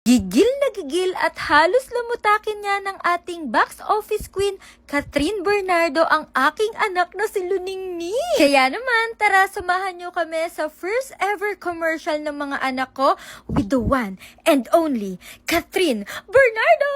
Gigil na gigil at halos lamutakin niya ng ating box office queen, Catherine Bernardo, ang aking anak na si Luningning. Kaya naman, tara samahan niyo kami sa first ever commercial ng mga anak ko with the one and only Catherine Bernardo!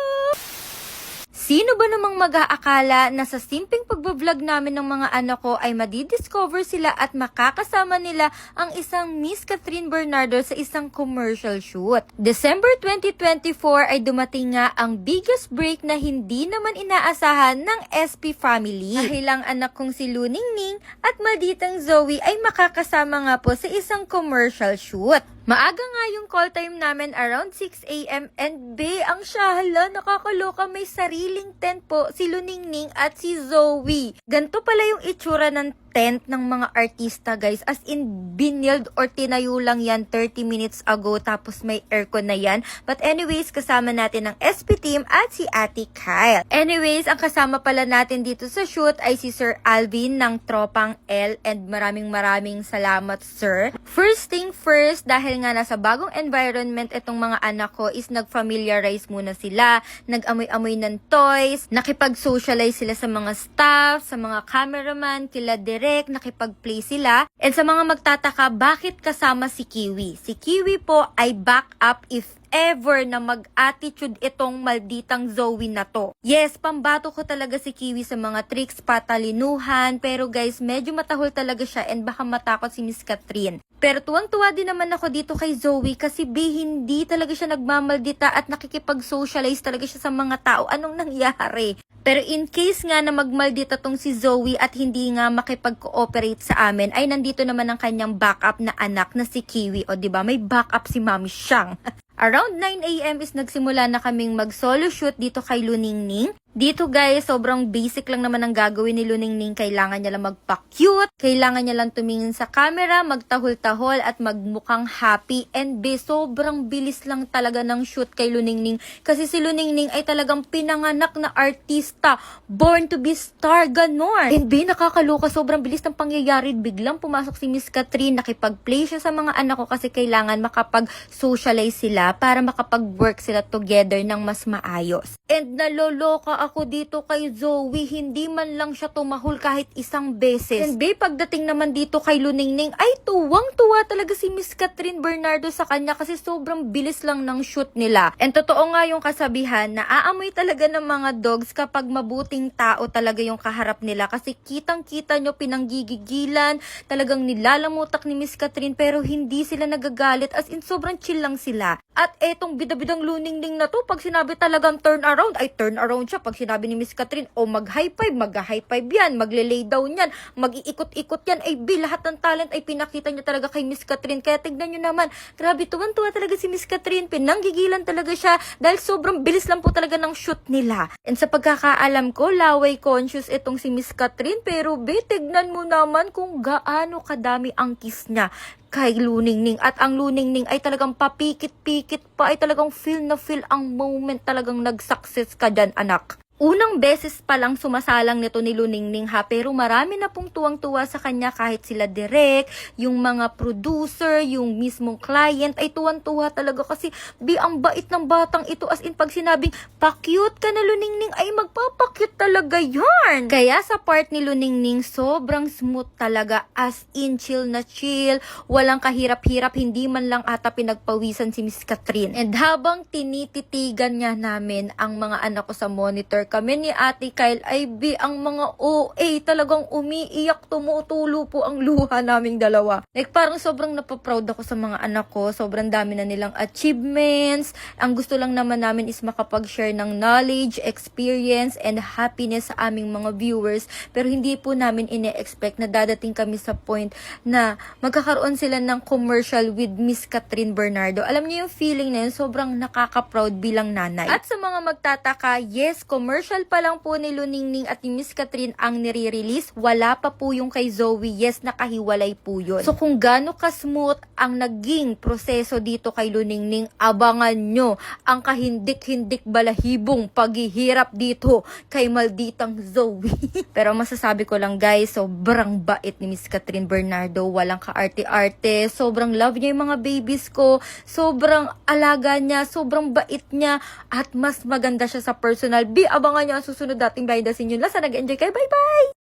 Sino ba namang mag-aakala na sa simpleng pagbablog namin ng mga anak ko ay madidiscover sila at makakasama nila ang isang Miss Catherine Bernardo sa isang commercial shoot. December 2024 ay dumating nga ang biggest break na hindi naman inaasahan ng SP family. Dahil ang anak kong si Luningning at malditang Zoe ay makakasama nga po sa isang commercial shoot. Maaga nga yung call time namin around 6 AM and ang syahala, nakakaloka, may sariling tent po si Luningning at si Zoe. Ganto pala yung itsura ng tent ng mga artista, guys. As in, binild or tinayo lang yan 30 minutes ago tapos may aircon na yan. But anyways, kasama natin ang SP team at si Ate Kyle. Anyways, ang kasama pala natin dito sa shoot ay si Sir Alvin ng Tropang L and maraming salamat, sir. First thing first, dahil nga nasa bagong environment itong mga anak ko is nag-familiarize muna sila, nag-amoy-amoy ng toys, nakipag-socialize sila sa mga staff, sa mga cameraman, kila direct, nakipag-play sila. And sa mga magtataka, bakit kasama si Kiwi? Si Kiwi po ay backup if ever na mag-attitude itong malditang Zoe na to. Yes, pambato ko talaga si Kiwi sa mga tricks, patalinuhan, pero guys, medyo matahol talaga siya and baka matakot si Miss Catherine. Pero tuwang-tuwa din naman ako dito kay Zoe kasi hindi talaga siya nagmamaldita at nakikipag-socialize talaga siya sa mga tao. Anong nangyari? Pero in case nga na magmaldita tong si Zoe at hindi nga makipag-cooperate sa amin, ay nandito naman ang kanyang backup na anak na si Kiwi. O diba, may backup si Mami Siyang. Around 9 AM is nagsimula na kaming mag-solo shoot dito kay Luningning. Dito guys, sobrang basic lang naman ang gagawin ni Luningning. Kailangan niya lang magpa-cute, kailangan niya lang tumingin sa camera, magtahol-tahol at magmukhang happy. And sobrang bilis lang talaga ng shoot kay Luningning. Kasi si Luningning ay talagang pinanganak na artista, born to be star, ganon. And nakakaloka, sobrang bilis ng pangyayari. Biglang pumasok si Miss Catherine, nakipag-play siya sa mga anak ko kasi kailangan makapag-socialize sila para makapag-work sila together ng mas maayos. And naloloka ako dito kay Zoe, hindi man lang siya tumahol kahit isang beses. And pagdating naman dito kay Luningning, ay tuwang-tuwa talaga si Miss Catherine Bernardo sa kanya kasi sobrang bilis lang ng shoot nila. And totoo nga yung kasabihan na aamoy talaga ng mga dogs kapag mabuting tao talaga yung kaharap nila kasi kitang-kita nyo pinanggigigilan, talagang nilalamutak ni Miss Catherine pero hindi sila nagagalit, as in sobrang chill lang sila. At etong bidabidang Luningning na to, pag sinabi talagang turn around, ay turn around siya. Pag sinabi ni Miss Catherine, mag-high five, mag-high five yan, magle-lay down yan, mag-iikot-ikot yan, ay lahat ng talent ay pinakita niya talaga kay Miss Catherine. Kaya tignan nyo naman, grabe, tuwan-tuwa talaga si Miss Catherine, pinanggigilan talaga siya dahil sobrang bilis lang po talaga ng shoot nila. And sa pagkakaalam ko, laway conscious itong si Miss Catherine, pero tignan mo naman kung gaano kadami ang kiss niya kay Luningning. At ang Luningning ay talagang papikit-pikit pa, ay talagang feel na feel ang moment, talagang nag-success ka dyan, anak. Unang beses pa lang sumasalang nito ni Luningning ha, pero marami na pong tuwang-tuwa sa kanya kahit sila direct, yung mga producer, yung mismong client ay tuwang-tuwa talaga kasi ang bait ng batang ito, as in pag sinabing pa-cute ka na Luningning ay magpapakyut talaga yarn. Kaya sa part ni Luningning sobrang smooth talaga, as in chill na chill, walang kahirap-hirap, hindi man lang ata pinagpawisan si Miss Catherine. And habang tinititigan niya namin ang mga anak ko sa monitor, kami ni Ate Kyle ay ang mga OA talagang umiiyak, tumutulo po ang luha naming dalawa. Like parang sobrang napaproud ako sa mga anak ko, sobrang dami na nilang achievements. Ang gusto lang naman namin is makapag-share ng knowledge, experience, and happiness sa aming mga viewers. Pero hindi po namin ine-expect na dadating kami sa point na magkakaroon sila ng commercial with Miss Catherine Bernardo. Alam niyo yung feeling na yun, sobrang nakaka-proud bilang nanay. At sa mga magtataka, yes, commercial commercial pa lang po ni Luningning at ni Miss Catherine ang nire-release, wala pa po yung kay Zoe. Yes, nakahiwalay po yun. So kung gaano ka-smooth ang naging proseso dito kay Luningning, abangan nyo ang kahindik-hindik balahibong paghihirap dito kay malditang Zoe. Pero masasabi ko lang guys, sobrang bait ni Miss Catherine Bernardo, walang kaarte-arte, sobrang love niya yung mga babies ko, sobrang alaga niya, sobrang bait niya, at mas maganda siya sa personal. Abangan niyo ang susunod dating behind the scene yun. Lasa, nag-enjoy kayo. Bye-bye!